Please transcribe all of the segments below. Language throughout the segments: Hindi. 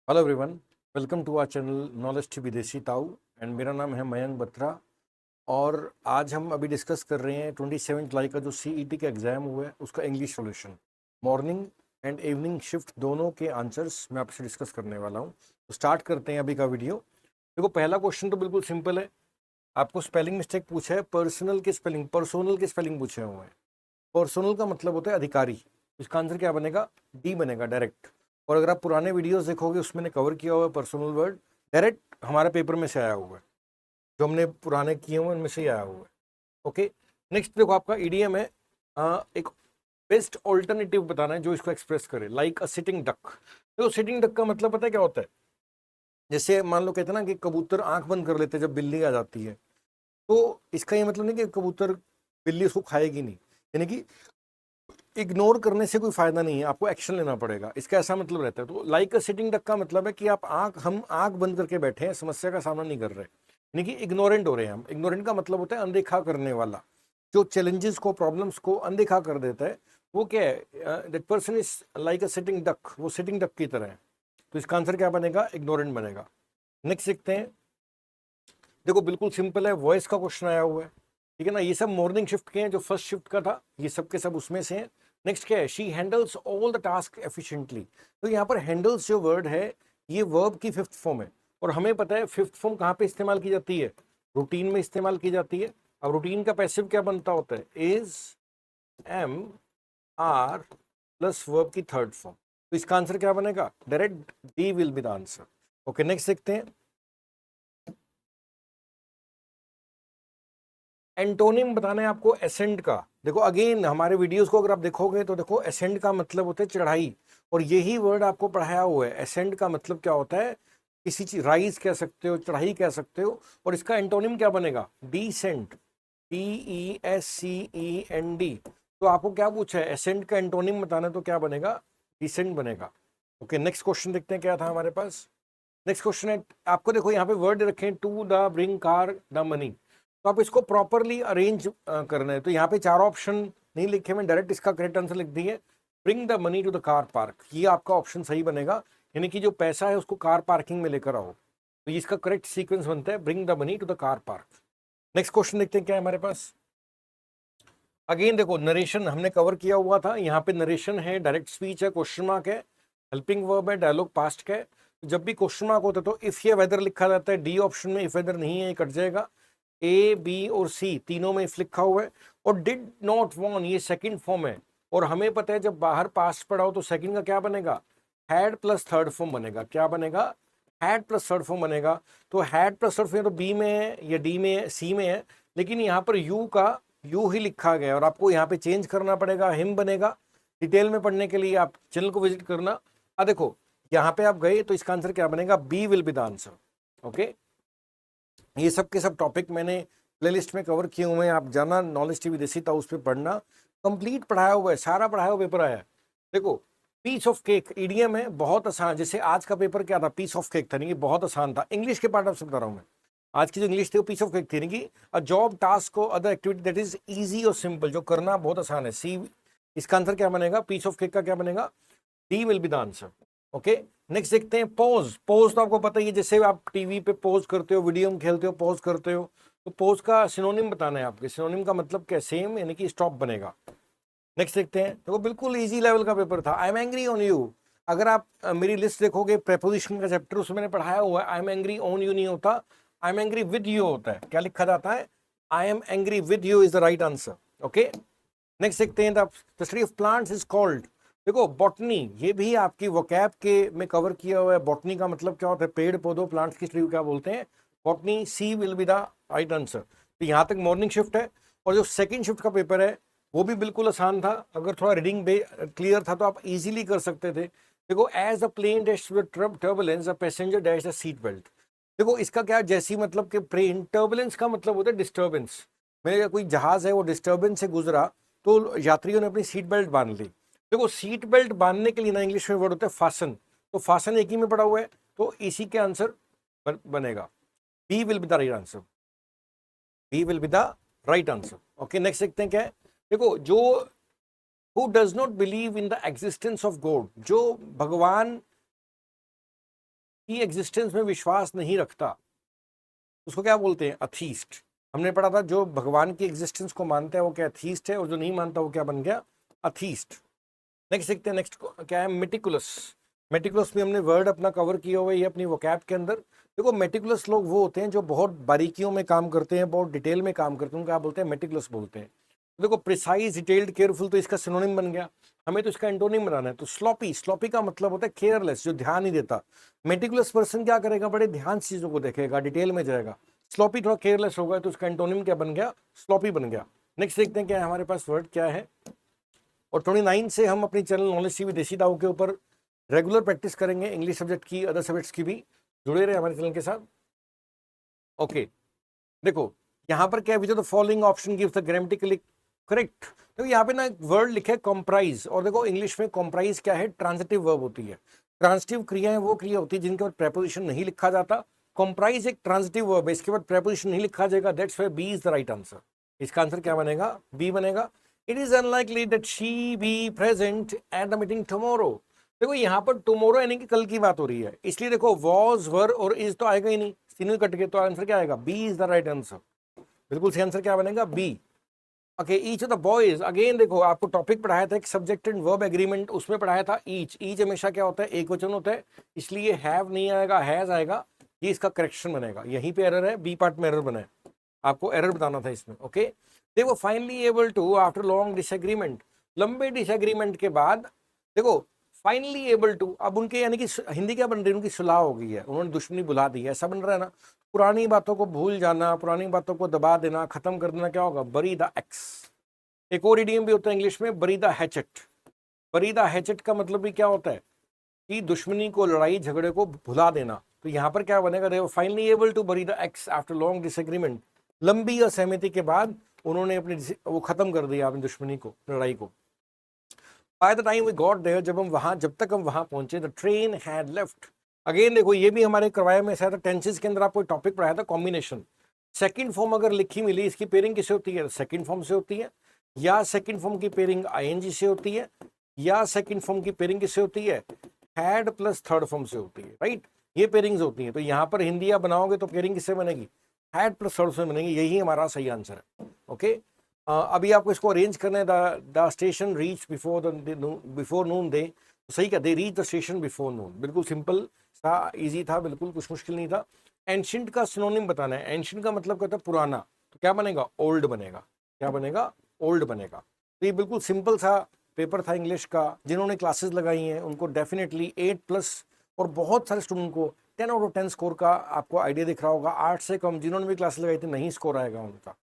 Hello everyone, welcome to our channel knowledge टी विदेशी ताऊ। एंड मेरा नाम है मयंक बत्रा। और आज हम अभी डिस्कस कर रहे हैं 27 जुलाई का जो सीईटी का एग्ज़ाम हुआ है उसका English solution. Morning and evening shift दोनों के आंसर्स मैं आपसे डिस्कस करने वाला हूं। तो स्टार्ट करते हैं अभी का वीडियो। देखो, पहला क्वेश्चन तो बिल्कुल सिंपल है। आपको स्पेलिंग मिस्टेक पूछा है, पर्सोनल के स्पेलिंग पूछे हुए हैं। पर्सोनल का मतलब होता है अधिकारी। इसका आंसर क्या बनेगा? डी बनेगा, डायरेक्ट। और अगर आप पुराने वीडियोस देखोगे उसमें मैंने कवर किया हुआ है पर्सोनल वर्ड, डायरेक्ट हमारे पेपर में से आया हुआ है। जो हमने पुराने किए हुए उनमें से ही आया हुआ है। ओके, नेक्स्ट देखो, आपका ईडीएम है। एक बेस्ट ऑल्टरनेटिव बताना है जो इसको एक्सप्रेस करे, लाइक अ सिटिंग डक। देखो, सिटिंग डक का मतलब पता है क्या होता है? जैसे मान लो कहते हैं ना कि कबूतर आंख बंद कर लेते हैं जब बिल्ली आ जाती है। तो इसका ये मतलब नहीं कि कबूतर बिल्ली उसको खाएगी नहीं, यानी कि इग्नोर करने से कोई फायदा नहीं है, आपको एक्शन लेना पड़ेगा, इसका ऐसा मतलब रहता है। तो लाइक अ सिटिंग डक का मतलब है कि हम आंख बंद करके बैठे हैं, समस्या का सामना नहीं कर रहे, यानी कि इग्नोरेंट हो रहे हैं हम। इग्नोरेंट का मतलब होता है अनदेखा करने वाला, जो चैलेंजेस को, प्रॉब्लम्स को अनदेखा कर देता है। वो क्या है? That person is like a sitting duck, वो सिटिंग डक की तरह है। तो इसका आंसर क्या बनेगा? इग्नोरेंट बनेगा। नेक्स्ट देखते हैं। देखो, बिल्कुल सिंपल है, वॉइस का क्वेश्चन आया हुआ है, ठीक है ना। ये सब मॉर्निंग शिफ्ट के हैं, जो फर्स्ट शिफ्ट का था ये सब के सब उसमें से हैं। नेक्स्ट क्या है? She handles all the task efficiently. तो यहाँ पर हैंडल्स जो वर्ड है, ये वर्ब की फिफ्थ फॉर्म है। और हमें पता है फिफ्थ फॉर्म कहाँ पे इस्तेमाल की जाती है? रूटीन में इस्तेमाल की जाती है। अब रूटीन का पैसिव क्या बनता होता है? Is, am, are plus verb की थर्ड फॉर्म। तो इसका आंसर क्या बनेगा? Direct D will be the answer. Okay, next देखते हैं। एंटोनिम बताना है आपको एसेंड का। देखो, अगेन हमारे वीडियोस को अगर आप देखोगे तो देखो, एसेंड का मतलब होता है चढ़ाई। और यही वर्ड आपको पढ़ाया हुआ है। एसेंड का मतलब क्या होता है? किसी चीज, राइज कह सकते हो, चढ़ाई कह सकते हो। और इसका एंटोनिम क्या बनेगा? Descent, DESCEND। तो आपको क्या पूछा है? एसेंड का एंटोनिम बताना है, तो क्या बनेगा? डिसेंट बनेगा। ओके, नेक्स्ट क्वेश्चन देखते हैं क्या था हमारे पास। नेक्स्ट क्वेश्चन है, आपको देखो यहाँ पे वर्ड रखे to the, bring, car, the, money. तो आप इसको प्रॉपरली अरेंज करना है। तो यहाँ पे चार ऑप्शन नहीं लिखे, मैं डायरेक्ट इसका करेक्ट आंसर लिख दिए। Bring the money to the car park, ये आपका ऑप्शन सही बनेगा। यानी कि जो पैसा है उसको कार पार्किंग में लेकर आओ। तो इसका करेक्ट सीक्वेंस बनता है bring the money to the car park. Next question देखते हैं क्या है हमारे पास। अगेन देखो, नरेशन हमने कवर किया हुआ था। यहाँ पे नरेशन है, डायरेक्ट स्पीच है, क्वेश्चन मार्क है, हेल्पिंग वर्ब है, डायलॉग पास्ट का है। जब भी क्वेश्चन मार्क होता है तो इफ या वेदर लिखा जाता है। डी ऑप्शन में इफ वेदर नहीं है, ये कट जाएगा। ए, बी और सी तीनों में इफ लिखा हुआ है। और डिड नॉट वॉन, ये सेकंड फॉर्म है। और हमें पता है जब बाहर पास्ट पढ़ा हो तो सेकंड का क्या बनेगा? हैड प्लस थर्ड फॉर्म बनेगा। क्या बनेगा? हैड प्लस थर्ड फॉर्म बनेगा। तो हैड प्लस थर्ड फॉर्म तो बी में है या डी में है, सी में है। लेकिन यहाँ पर यू का यू ही लिखा गया और आपको यहाँ पे चेंज करना पड़ेगा, हिम बनेगा। डिटेल में पढ़ने के लिए आप चैनल को विजिट करना। देखो, यहाँ पे आप गए तो इसका आंसर क्या बनेगा? B will be the answer. Okay, ये सब के सब टॉपिक मैंने प्लेलिस्ट में कवर किए हुए हैं, आप जाना नॉलेज टीवी देसी था, उस पर पढ़ना। कंप्लीट पढ़ाया हुआ है, सारा पढ़ाया हुआ पेपर आया है। देखो, पीस ऑफ केक ईडीएम है, बहुत आसान। जैसे आज का पेपर क्या था? पीस ऑफ केक था, नहीं कि बहुत आसान था। इंग्लिश के पार्ट आपसे बता रहा हूँ मैं। आज की जो इंग्लिश थी वो पीस ऑफ केक थी, नहीं कि अ जॉब, टास्क को other activity that is easy और सिंपल, जो करना बहुत आसान है। सी, इसका आंसर क्या बनेगा? पीस ऑफ केक का क्या बनेगा? D will be the answer. Okay, next देखते हैं। पॉज। पॉज तो आपको पता ही है, जैसे आप टीवी पे पॉज करते हो, वीडियो में खेलते हो, पॉज करते हो। तो पॉज का सिनोनिम बताना है आपके। सिनोनिम का मतलब क्या? सेम, यानी कि स्टॉप बनेगा। नेक्स्ट देखते हैं। देखो, बिल्कुल इजी लेवल का पेपर था। I am angry on you. अगर आप मेरी लिस्ट देखोगे, प्रेपोजिशन का चैप्टर, उसमें मैंने पढ़ाया हुआ है। I am angry on you नहीं होता, I am angry with you होता है। क्या लिखा जाता है? I am angry with you is the right answer. Okay, next देखते हैं। The study of plants is called. देखो, बॉटनी, ये भी आपकी वोकैब के में कवर किया हुआ है। बॉटनी का मतलब क्या होता है? पेड़ पौधों, प्लांट्स की स्टडी क्या बोलते हैं? Botany. C will be the right answer. तो यहाँ तक मॉर्निंग शिफ्ट है। और जो सेकंड शिफ्ट का पेपर है वो भी बिल्कुल आसान था। अगर थोड़ा रीडिंग क्लियर था तो आप इजीली कर सकते थे। देखो, as a plane dash turbulence a passenger dash the seat belt. देखो, इसका क्या जैसी मतलब कि प्लेन, टर्बुलेंस का मतलब होता है डिस्टर्बेंस। मेरे कोई जहाज है वो डिस्टर्बेंस से गुजरा तो यात्रियों ने अपनी सीट बेल्ट बांध ली। देखो, सीट बेल्ट बांधने के लिए ना इंग्लिश में वर्ड होता है फासन। तो फासन एक ही में पड़ा हुआ है, तो इसी के आंसर बनेगा। B will be the right answer. B will be the right answer. Okay, next देखते हैं क्या है। देखो, जो who does not believe in the existence of God, जो भगवान की एग्जिस्टेंस में विश्वास नहीं रखता उसको क्या बोलते हैं? अथीस्ट। हमने पढ़ा था जो भगवान की एग्जिस्टेंस को मानता है वो क्या अथीस्ट है, और जो नहीं मानता वो क्या बन गया? अथीस्ट। नेक्स्ट देखते हैं, नेक्स्ट क्या है? मेटिकुलस। मेटिकुलस में हमने वर्ड अपना कवर किया हुआ है अपनी वोकैब के अंदर। देखो मेटिकुलस लोग वो होते हैं जो बहुत बारीकियों में काम करते हैं, बहुत डिटेल में काम करते हैं, उनको क्या बोलते हैं? मेटिकुलस बोलते हैं। देखो प्रिसाइज, डिटेल्ड, केयरफुल, तो इसका सिनोनिम बन गया। हमें तो इसका एंटोनिम बनाना है, तो स्लॉपी। स्लॉपी का मतलब होता है केयरलेस, जो ध्यान नहीं देता। मेटिकुलस पर्सन क्या करेगा? बड़े ध्यान से चीजों को देखेगा, डिटेल में जाएगा। स्लॉपी थोड़ा केयरलेस होगा, तो उसका एंटोनिम क्या बन गया? स्लॉपी बन गया। नेक्स्ट देखते हैं क्या है हमारे पास वर्ड क्या है। और 29 से हम अपनी चैनल नॉलेज टीवी देसी दाऊ के ऊपर रेगुलर प्रैक्टिस करेंगे, इंग्लिश सब्जेक्ट की, अदर सब्जेक्ट्स की भी। जुड़े रहे हमारे चैनल के साथ। ओके देखो यहाँ पर क्या है, the following option gives the grammatically correct. तो यहाँ पे ना एक वर्ड लिखे कॉम्प्राइज, और देखो इंग्लिश में कॉम्प्राइज क्या है? ट्रांजिटिव वर्ब होती है। ट्रांजिटिव क्रियाएं वो क्रिया होती है जिनके बाद प्रेपोजिशन नहीं लिखा जाता। कॉम्प्राइज एक ट्रांजिटिव वर्ब है, इसके बाद प्रेपोजिशन नहीं लिखा जाएगा, that's why B is the right answer. इसका आंसर क्या बनेगा? बी बनेगा। It is unlikely that she be present at the meeting tomorrow. देखो यहाँ पर टुमारो यानी कि कल की बात हो रही है, इसलिए देखो वॉज, वर और इज तो आएगा ही नहीं, तीनों कट गए, तो आंसर क्या आएगा? B is the right answer. बिल्कुल सही आंसर क्या बनेगा? B. Okay each of the boys, again देखो आपको टॉपिक पढ़ाया था एक सब्जेक्ट एंड वर्ब एग्रीमेंट, उसमें पढ़ाया था ईच। ईच हमेशा क्या होता है? एक वचन होता है, इसलिए हैव नहीं आएगा, हैज आएगा। ये इसका करेक्शन बनेगा। यहीं पे एरर है, बी पार्ट में एरर बना है, आपको एरर बताना था इसमें। Okay they were finally able to after long disagreement, लंबे डिसएग्रीमेंट के बाद देखो फाइनली एबल टू, अब उनके यानी कि हिंदी क्या बन रही है? उनकी सुलह हो गई है, उन्होंने दुश्मनी बुला दी है, ऐसा बन रहा है ना। पुरानी बातों को भूल जाना, पुरानी बातों को दबा देना, खत्म कर देना, क्या होगा? बरी द एक्स। एक और इडियम भी होता है इंग्लिश में, बरी द हैचेट। बरी द हैचेट का मतलब भी क्या होता है? कि दुश्मनी को, लड़ाई झगड़े को भुला देना। तो यहाँ पर क्या बनेगा? They were finally able to bury the axe after long disagreement. लंबी असहमति के बाद उन्होंने अपनी वो खत्म कर दिया अपनी दुश्मनी को, लड़ाई को। By the time we got there, जब तक हम वहां पहुंचे, the train had left. Again देखो ये भी हमारे करवाए में शायद टेंसेस के अंदर आपको टॉपिक पढ़ाया था, कॉम्बिनेशन। सेकंड फॉर्म अगर लिखी मिली, इसकी पेयरिंग किससे होती है? सेकंड फॉर्म से होती है, या सेकंड फॉर्म की पेयरिंग आईएनजी से होती है, या सेकंड फॉर्म की पेयरिंग किससे होती है? हैड प्लस थर्ड फॉर्म से होती है, राइट। ये पेयरिंग्स होती हैं। तो यहाँ पर हिंदी आप बनाओगे तो पेयरिंग किससे बनेगी? हैड प्लस थर्ड से बनेगी। यही हमारा सही आंसर है। ओके अभी आपको इसको अरेंज करना है। The station reach before noon day, सही क्या? They reach the station before noon, बिल्कुल सिंपल था, इजी था, बिल्कुल कुछ मुश्किल नहीं था। एंशिएंट का सिनोनिम बताना है। एंशिएंट का मतलब कहता है पुराना, तो क्या बनेगा? ओल्ड बनेगा। क्या बनेगा? ओल्ड बनेगा। तो ये बिल्कुल सिंपल सा पेपर था इंग्लिश का। जिन्होंने क्लासेस लगाई हैं उनको डेफिनेटली 8+, और बहुत सारे स्टूडेंट को 10 आउट ऑफ 10 स्कोर का आपको आइडिया दिख रहा होगा। 8 से कम जिन्होंने भी क्लासेस लगाई थी नहीं स्कोर आएगा उनका,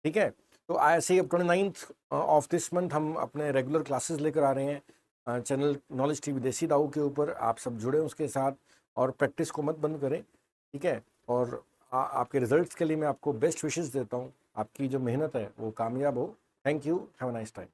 ठीक है। तो ऐसे ही अब 29 ऑफ दिस मंथ हम अपने रेगुलर क्लासेस लेकर आ रहे हैं चैनल नॉलेज टीवी देसी दाऊ के ऊपर। आप सब जुड़े उसके साथ और प्रैक्टिस को मत बंद करें, ठीक है। और आपके रिजल्ट्स के लिए मैं आपको बेस्ट विशेस देता हूँ। आपकी जो मेहनत है वो कामयाब हो। Thank you, have a nice time.